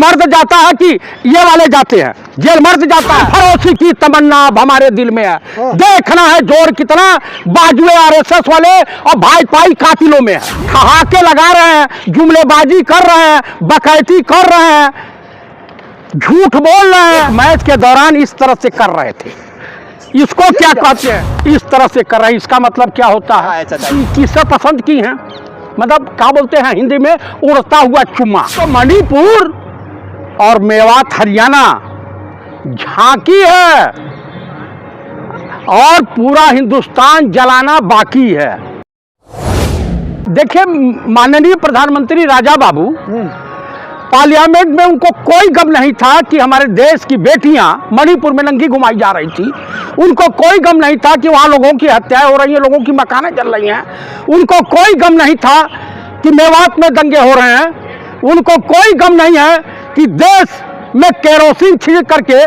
मर्द जाता है कि ये वाले जाते हैं? जेल मर्द जाता है। फरोशी की तमन्ना अब हमारे दिल में है, देखना है जोर कितना बाजुए आरएसएस वाले और भाजपाई कातिलों में है। ठहाके लगा रहे हैं, जुमलेबाजी कर रहे हैं, बकैती कर रहे हैं, झूठ बोल रहे हैं। मैच के दौरान इस तरह से कर रहे थे, इसको क्या कहते हैं? इस तरह से कर रहे हैं, इसका मतलब क्या होता है? किसे पसंद की हैं, मतलब क्या बोलते हैं हिंदी में, उड़ता हुआ चुम्मा। तो मणिपुर और मेवात हरियाणा झांकी है और पूरा हिंदुस्तान जलाना बाकी है। देखिए, माननीय प्रधानमंत्री राजा बाबू पार्लियामेंट में उनको कोई गम नहीं था कि हमारे देश की बेटियां मणिपुर में नंगी घुमाई जा रही थी। उनको कोई गम नहीं था कि वहाँ लोगों की हत्याएं हो रही हैं, लोगों की मकानें जल रही हैं। उनको कोई गम नहीं था कि मेवात में दंगे हो रहे हैं। उनको कोई गम नहीं है कि देश में केरोसिन छिड़क करके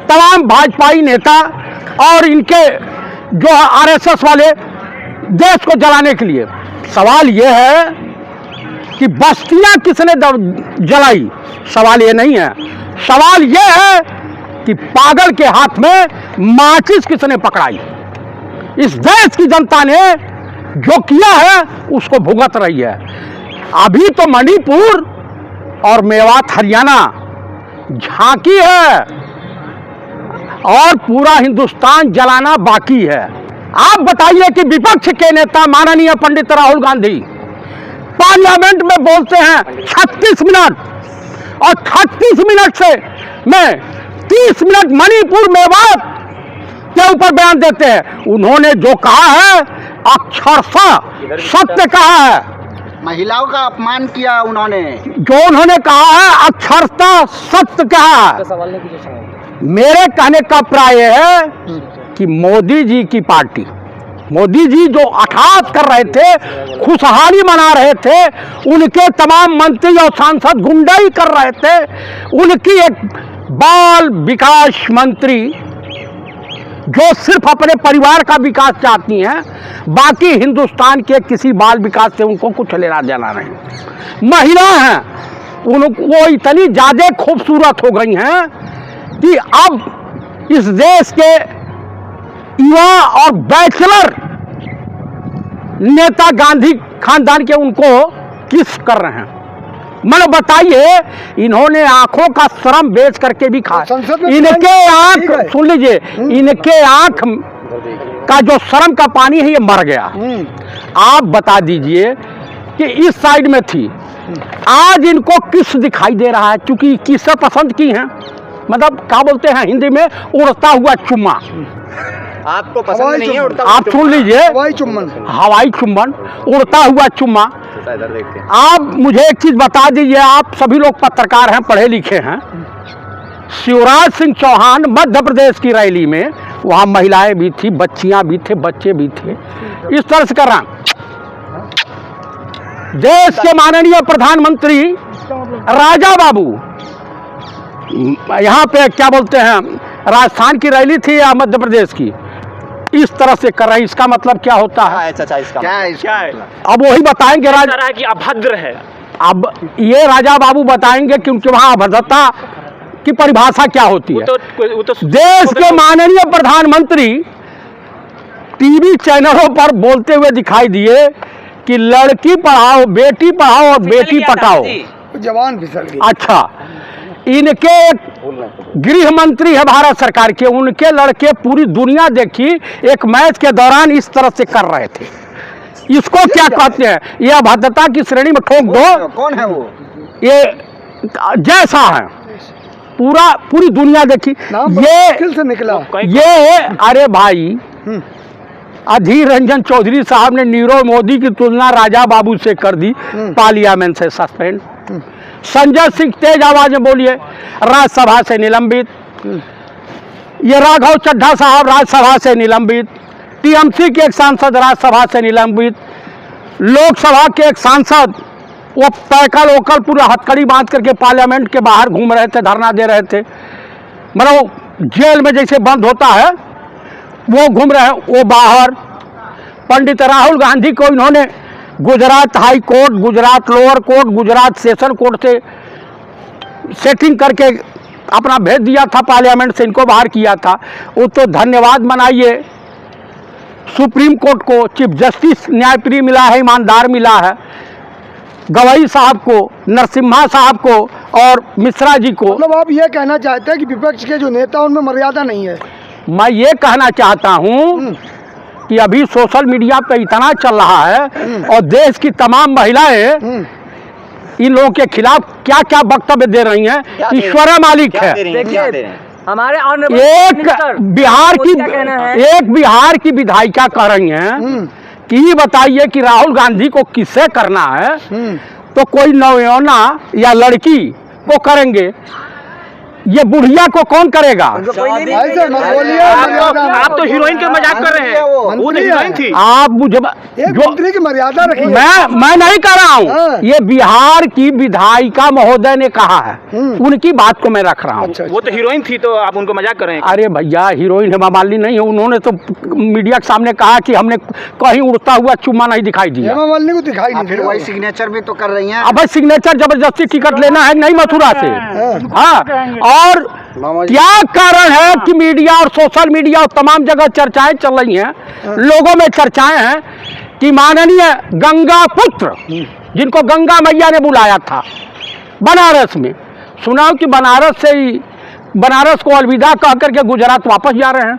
तमाम भाजपाई नेता और इनके जो आरएसएस वाले देश को जलाने के लिए। सवाल ये है कि बस्तियां किसने जलाई, सवाल ये नहीं है। सवाल ये है कि पागल के हाथ में माचिस किसने पकड़ाई। इस देश की जनता ने जो किया है उसको भुगत रही है। अभी तो मणिपुर और मेवात हरियाणा झांकी है और पूरा हिंदुस्तान जलाना बाकी है। आप बताइए कि विपक्ष के नेता माननीय पंडित राहुल गांधी पार्लियामेंट में बोलते हैं 36 मिनट और 36 मिनट से मैं 30 मिनट मणिपुर मेवात के ऊपर बयान देते हैं। उन्होंने जो कहा है अक्षरशः सत्य कहा है। महिलाओं का अपमान किया उन्होंने, जो उन्होंने कहा है अक्षरशः सत्य कहा है। मेरे कहने का प्राय है कि मोदी जी की पार्टी, मोदी जी जो अठात कर रहे थे, खुशहाली मना रहे थे, उनके तमाम मंत्री और सांसद गुंडाई कर रहे थे। उनकी एक बाल विकास मंत्री जो सिर्फ अपने परिवार का विकास चाहती हैं, बाकी हिंदुस्तान के किसी बाल विकास से उनको कुछ लेना देना नहीं। महिला हैं, वो इतनी ज़्यादा खूबसूरत हो गई हैं कि अब इस देश के युवा और बैचलर नेता गांधी खानदान के उनको किस कर रहे हैं। मतलब बताइए, इन्होंने आंखों का श्रम बेच करके भी खाया। इनके आंख, सुन लीजिए, इनके आंख का जो श्रम का पानी है ये मर गया। आप बता दीजिए कि इस साइड में थी, आज इनको किस दिखाई दे रहा है? क्योंकि किसे पसंद की हैं, मतलब क्या बोलते हैं हिंदी में, उड़ता हुआ चुम्मा। आपको पसंद नहीं है उड़ता? आप सुन लीजिए, हवाई चुम्बन, हवाई चुम्बन, उड़ता हुआ चुम्मा। आप मुझे एक चीज बता दीजिए, आप सभी लोग पत्रकार हैं, पढ़े लिखे हैं। शिवराज सिंह चौहान मध्य प्रदेश की रैली में, वहाँ महिलाएं भी थी, बच्चियां भी थे, बच्चे भी थे, इस तरह से कर रहा। देश के माननीय प्रधानमंत्री राजा बाबू यहाँ पे क्या बोलते हैं, राजस्थान की रैली थी या मध्य प्रदेश की, इस तरह से कर रही। इसका मतलब क्या होता है? इसका क्या है? अब वही बताएंगे राजा कि अभद्र है। अब ये राजा बाबू बताएंगे कि उनके वहाँ अभद्रता की परिभाषा क्या होती है। वो तो देश के माननीय प्रधानमंत्री टीवी चैनलों पर बोलते हुए दिखाई दिए कि लड़की पढ़ाओ, बेटी पढ़ाओ और बेटी पटाओ। जवान फिसल गई। अच्छा, इनके गृह मंत्री है भारत सरकार के, उनके लड़के पूरी दुनिया देखी एक मैच के दौरान इस तरह से कर रहे थे। इसको क्या कहते हैं? ये अभद्रता की श्रेणी में ठोक दो। कौन है वो? ये जैसा है, पूरी दुनिया देखी। ये से निकला ये अरे भाई, अधीर रंजन चौधरी साहब ने नीरव मोदी की तुलना राजा बाबू से कर दी, पार्लियामेंट से सस्पेंड। संजय सिंह तेज आवाज में बोलिए, राज्यसभा से निलंबित। ये राघव चड्ढा साहब राज्यसभा से निलंबित। टीएमसी के एक सांसद राज्यसभा से निलंबित। लोकसभा के एक सांसद वो पैकल ओकल पूरा हथकड़ी बांध करके पार्लियामेंट के बाहर घूम रहे थे, धरना दे रहे थे, मतलब जेल में जैसे बंद होता है वो घूम रहे हैं, वो बाहर। पंडित राहुल गांधी को इन्होंने Gujarat high court, Gujarat lower court, Gujarat session court से सेटिंग करके अपना भेज दिया था, पार्लियामेंट से इनको बाहर किया था। वो तो धन्यवाद मनाइए सुप्रीम कोर्ट को, चीफ जस्टिस न्यायप्रिय मिला है, ईमानदार मिला है, गवई साहब को, नरसिम्हा साहब को और मिश्रा जी को। मतलब आप ये कहना चाहते हैं कि विपक्ष के जो नेता उनमें मर्यादा नहीं है? मैं ये कहना चाहता हूँ कि अभी सोशल मीडिया पे इतना चल रहा है और देश की तमाम महिलाएं इन लोगों के खिलाफ क्या क्या वक्तव्य दे रही हैं, ईश्वर मालिक है। देखिए हमारे एक बिहार की विधायिका कह रही हैं कि ये बताइए कि राहुल गांधी को किससे करना है, तो कोई नौयौना या लड़की को करेंगे, ये बुढ़िया को कौन करेगा? आप तो हीरोइन के मजाक कर रहे हैं, वो तो हीरोइन थी। आप मुझे मंत्री की मर्यादा रखिए। मैं नहीं कर रहा हूँ, ये बिहार की विधायिका महोदय ने कहा है, उनकी बात को मैं रख रहा हूँ। वो तो हीरोइन थी, तो आप उनको मजाक कर रहे हैं। अरे भैया हीरोइन हेमा मालिनी नहीं है, उन्होंने तो मीडिया के सामने कहा कि हमने कहीं उड़ता हुआ चुम्मा नहीं दिखाई दिया। हेमा मालिनी को दिखाई नहीं, फिर वही सिग्नेचर भी तो कर रही हैं। अब सिग्नेचर जबरदस्ती टिकट लेना है नहीं मथुरा से। हाँ, और क्या कारण है कि मीडिया और सोशल मीडिया और तमाम जगह चर्चाएं चल रही हैं, लोगों में चर्चाएं हैं कि माननीय गंगा पुत्र, जिनको गंगा मैया ने बुलाया था बनारस में, सुना कि बनारस से ही बनारस को अलविदा कह करके गुजरात वापस जा रहे हैं,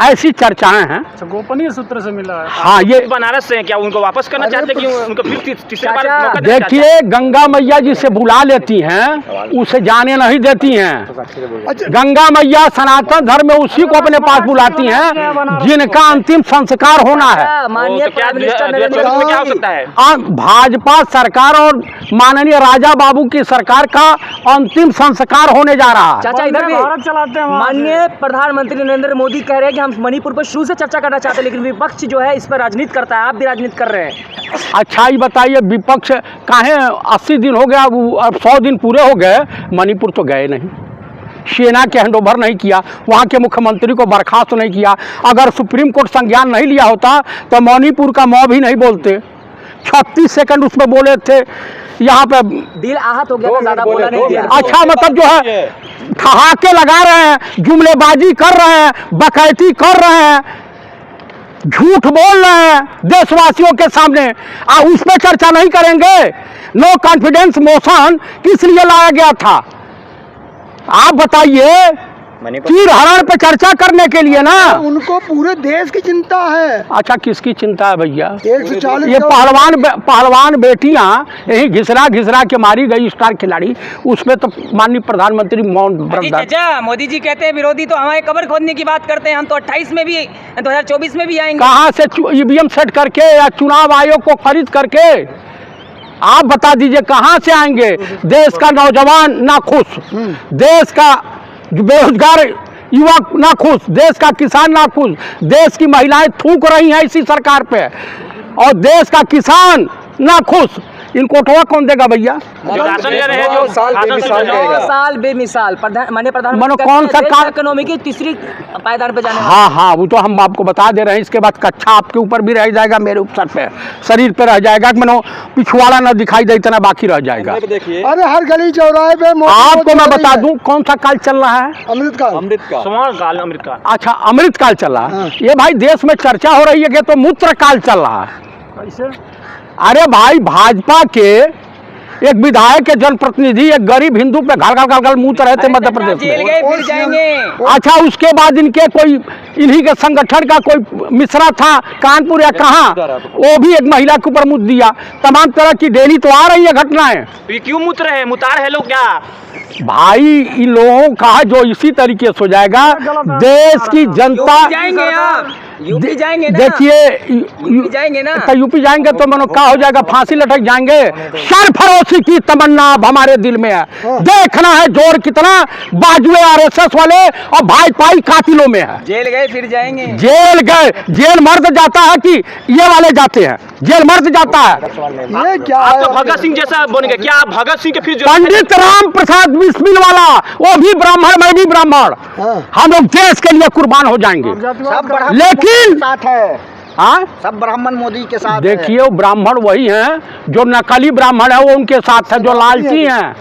ऐसी चर्चाएं हैं। गोपनीय सूत्र से मिला है। हाँ, ये बनारस से हैं, क्या उनको वापस करना चाहते हैं कि उनको फिर तीसरी बार मौका देना चाहते हैं? देखिए, गंगा मैया जिसे बुला लेती हैं उसे जाने नहीं देती हैं। गंगा मैया सनातन धर्म में उसी को अपने पास बुलाती हैं जिनका अंतिम संस्कार होना है। तो क्या 2024 में क्या हो सकता है? भाजपा सरकार और माननीय राजा बाबू की सरकार का अंतिम संस्कार होने जा रहा है। चाचा इधर भी भारत चलाते हैं। माननीय प्रधानमंत्री नरेंद्र मोदी कह रहे हैं कि हम मणिपुर पर शुरू से चर्चा करना चाहते हैं, लेकिन विपक्ष जो है इस पर राजनीति करता है, आप भी राजनीति कर रहे हैं। अच्छा ही बताइए, विपक्ष काहे 80 दिन हो गया, अब 100 दिन पूरे हो गए, मणिपुर तो गए नहीं, सेना के हैंडओवर नहीं किया, वहाँ के मुख्यमंत्री को बर्खास्त नहीं किया। अगर सुप्रीम कोर्ट संज्ञान नहीं लिया होता तो मणिपुर का मौ भी नहीं बोलते। 36 सेकंड उसमें बोले थे, यहाँ पे दिल आहत हो गया था, ज्यादा बोला नहीं गया। अच्छा, मतलब जो है ठहाके लगा रहे हैं, जुमलेबाजी कर रहे हैं, बकैती कर रहे हैं, झूठ बोल रहे हैं देशवासियों के सामने, उस पर चर्चा नहीं करेंगे। नो कॉन्फिडेंस मोशन किस लिए लाया गया था, आप बताइए? चीर हरण पे चर्चा करने के लिए ना। उनको पूरे देश की चिंता है। अच्छा, किसकी चिंता है भैया? 140 ये पहलवान बेटियां यही घिसरा के मारी गई, स्टार खिलाड़ी, उसमें तो माननीय प्रधानमंत्री मौन व्रत। चाचा, मोदी जी कहते हैं विरोधी तो हमारे कब्र खोदने की बात करते हैं, हम तो 28 में भी 2024 में भी आएंगे। कहाँ से ईवीएम सेट करके या चुनाव आयोग को खरीद करके? आप बता दीजिए कहाँ से आएंगे? देश का नौजवान ना खुश, देश का बेरोजगार युवक ना खुश, देश का किसान ना खुश, देश की महिलाएं थूक रही हैं इसी सरकार पे, और देश का किसान ना खुश। इनको उठवा कौन देगा भैया? जो राशन ले रहे हैं, जो साल बेमिसाल माननीय प्रधानमंत्री मनो कौन सा इकोनॉमी की तीसरी पायदान पे जाने। हाँ, वो तो हम आपको बता दे रहे हैं। इसके बाद कच्चा आपके ऊपर भी रह जाएगा, मेरे ऊपर पे शरीर पे रह जाएगा, मनो पिछवाड़ा ना दिखाई दे, इतना बाकी रह जाएगा। अरे हर गली चौराहे पे आपको मैं बता दूं कौन सा काल चल रहा है? अमृतकाल। अच्छा, अमृतकाल चल रहा है। ये भाई देश में चर्चा हो रही है कि तो मूत्र काल चल रहा है। अरे भाई, भाजपा के एक विधायक के जनप्रतिनिधि एक गरीब हिंदू पे घर मूत्र रहे थे मध्य प्रदेश में। फिर जाएंगे। अच्छा, उसके बाद इनके कोई इन्हीं के संगठन का कोई मिश्रा था कानपुर या कहाँ, वो भी एक महिला के ऊपर मुद्दा दिया। तमाम तरह की डेली तो आ रही है घटनाएं। ये क्यों मूत्र है, मुतार है लोग क्या? भाई, इन लोगों का जो इसी तरीके से हो जाएगा, देश की जनता जाएंगे आप, यूपी जाएंगे ना? देखिए, जाएंगे ना? तो यूपी जाएंगे तो मनो क्या हो जाएगा, फांसी लटक जाएंगे। सरफरोशी की तमन्ना अब हमारे दिल में है, देखना है जोर कितना बाजुए आरएसएस वाले और भाजपाई कातिलों में है। जेल गए फिर जाएंगे। जेल गए, जेल मर्द जाता है कि ये वाले जाते हैं? जेल मर्द जाता है। ये क्या आप तो भगत सिंह जैसा बन गए क्या? आप भगत सिंह के फिर पंडित राम प्रसाद बिस्मिल वाला, वो भी ब्राह्मण, मैं भी ब्राह्मण, हम लोग देश के लिए कुर्बान हो जाएंगे। सब लेकिन साथ है। हाँ, सब ब्राह्मण मोदी के साथ देखिए वो ब्राह्मण वही हैं जो नकली ब्राह्मण है, वो उनके साथ है, जो लालची हैं,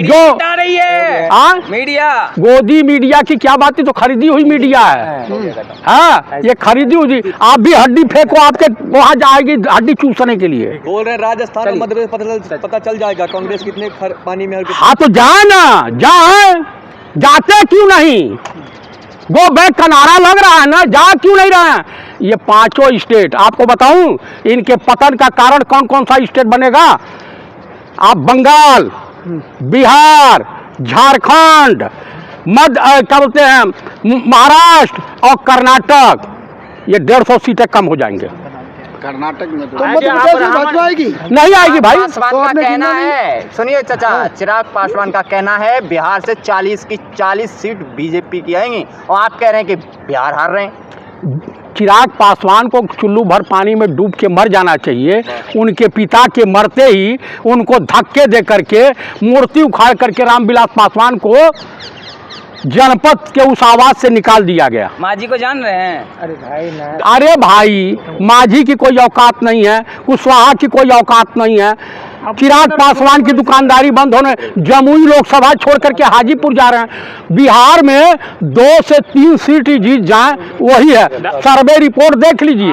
जो हटा रही है हाँ, मीडिया। गोदी मीडिया की क्या बात है, तो खरीदी हुई मीडिया है। हाँ, ये खरीदी हुई, आप भी हड्डी फेंको, आपके वहाँ जाएगी हड्डी चूसने के लिए। बोल रहे हैं राजस्थान और मध्य प्रदेश पता चल जाएगा कांग्रेस कितने पानी में और हाँ तो जाए ना, जाए, जाते क्यों नहीं? गो बैक का नारा लग रहा है ना, जा क्यों नहीं रहे हैं? ये पांचों स्टेट आपको बताऊं, इनके पतन का कारण कौन कौन सा स्टेट बनेगा? आप बंगाल, बिहार, झारखंड, क्या बोलते हैं, महाराष्ट्र और कर्नाटक, ये 150 सीटें कम हो जाएंगे। कर्नाटक में तो मध्य प्रदेश में भाजपा आएगी नहीं आएगी भाई। पासवान तो का आपने कहना सुना है, सुनिए चाचा, चिराग पासवान का कहना है बिहार से 40 की 40 सीट बीजेपी की आएंगी, और आप कह रहे हैं कि बिहार हार रहे हैं। चिराग पासवान को चुल्लू भर पानी में डूब के मर जाना चाहिए। उनके पिता के मरते ही उनको धक्के दे करके, मूर्ति उखाड़ करके रामविलास पासवान को जनपद के उस आवाज से निकाल दिया गया। मांझी को जान रहे हैं? अरे भाई, मांझी की कोई औकात नहीं है, कुशवाहा की कोई औकात नहीं है। चिराग पासवान की दुकानदारी बंद होने, जमुई लोकसभा छोड़ करके हाजीपुर जा रहे हैं। बिहार में 2 से 3 सीट ही जीत जाएं, वही है। सर्वे रिपोर्ट देख लीजिए।